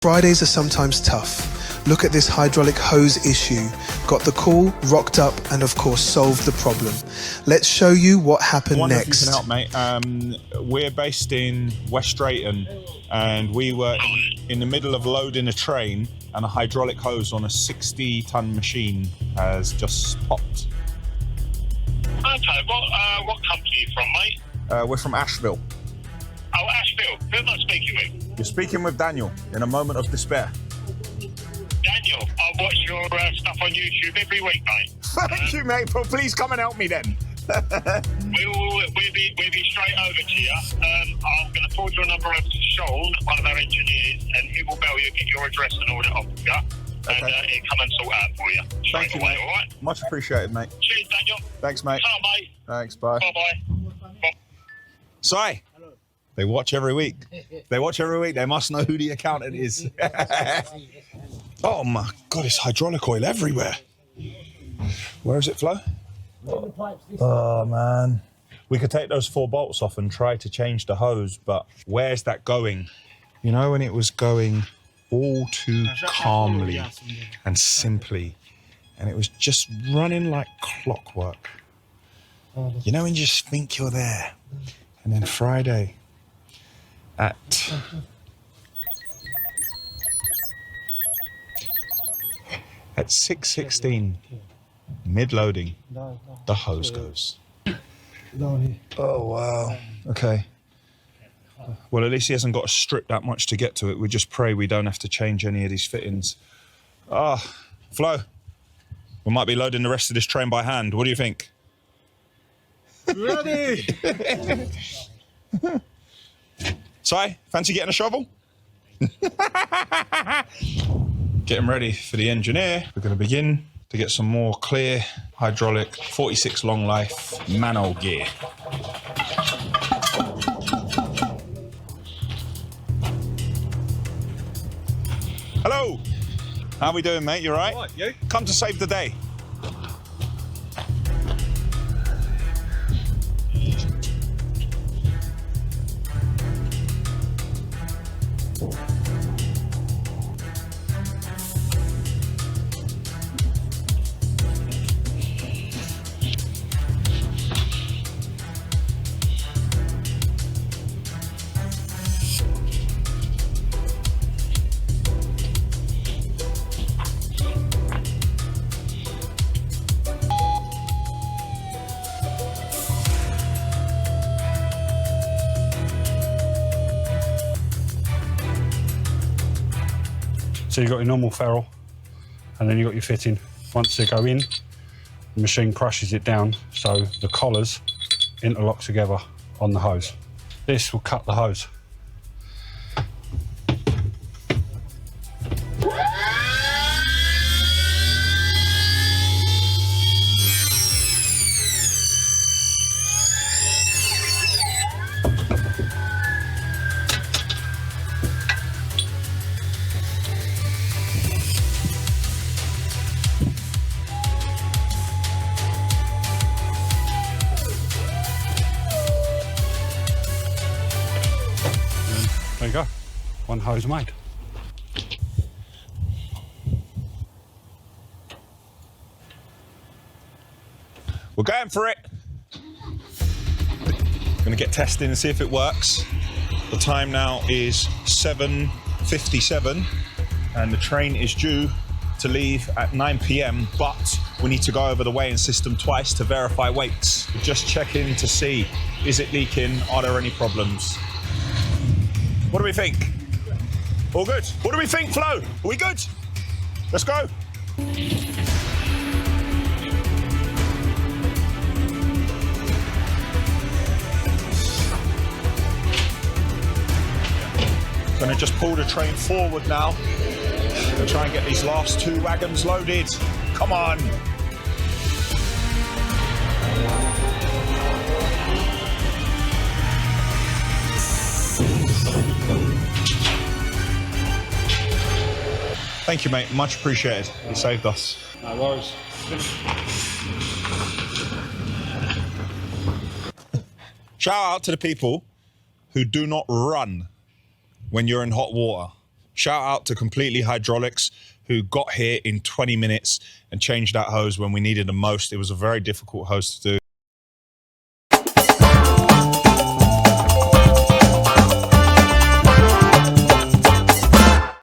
Fridays are sometimes tough. Look at this hydraulic hose issue. Got the call, rocked up, and of course solved the problem. Let's show you what happened next. If you can help, mate. We're based in West Drayton, and we were in the middle of loading a train, and a hydraulic hose on a 60-ton machine has just popped. Okay, what company are you from, mate? We're from Asheville. Oh, Asheville. Who am I speaking with? You're speaking with Daniel in a moment of despair. Daniel, I watch your stuff on YouTube every week, mate. Thank you, mate, but please come and help me then. We'll be straight over to you. I'm going to forward your number over to Sean, one of our engineers, and he will bail you, get your address and all that off of you. And he'll come and sort out for you. Thank you, away, mate. all right? Much appreciated, mate. Cheers, Daniel. Thanks, mate. Bye, mate. Thanks, bye. Bye-bye. Si, they watch every week. They watch every week. They must know who the accountant is. Oh, my God, it's hydraulic oil everywhere. Where is it, Flo? Oh, man. We could take those 4 bolts off and try to change the hose, but where's that going? You know, when it was going all too calmly and simply, and it was just running like clockwork. You know, when you just think you're there, and then Friday at 6:16, mid-loading, the hose goes. Oh, wow. Okay. Well, at least he hasn't got to strip that much to get to it. We just pray we don't have to change any of these fittings. Flo, we might be loading the rest of this train by hand. What do you think? Ready! Si, fancy getting a shovel? Getting ready for the engineer. We're going to begin to get some more clear hydraulic 46 long life Mano gear. Hello. How we doing, mate? You all right? All right, you? Come to save the day. So you've got your normal ferrule, and then you've got your fitting. Once they go in, the machine crushes it down, so the collars interlock together on the hose. This will cut the hose. There you go, one hose made. We're going for it. Gonna get testing and see if it works. The time now is 7:57 and the train is due to leave at 9 p.m, but we need to go over the weighing system twice to verify weights. We're just checking to see, is it leaking? Are there any problems? What do we think? All good? What do we think, Flo? Are we good? Let's go. Gonna just pull the train forward now and try and get these last 2 wagons loaded. Come on. Thank you, mate. Much appreciated. You saved us. No worries. Shout out to the people who do not run when you're in hot water. Shout out to Completely Hydraulics, who got here in 20 minutes and changed that hose when we needed the most. It was a very difficult hose to do.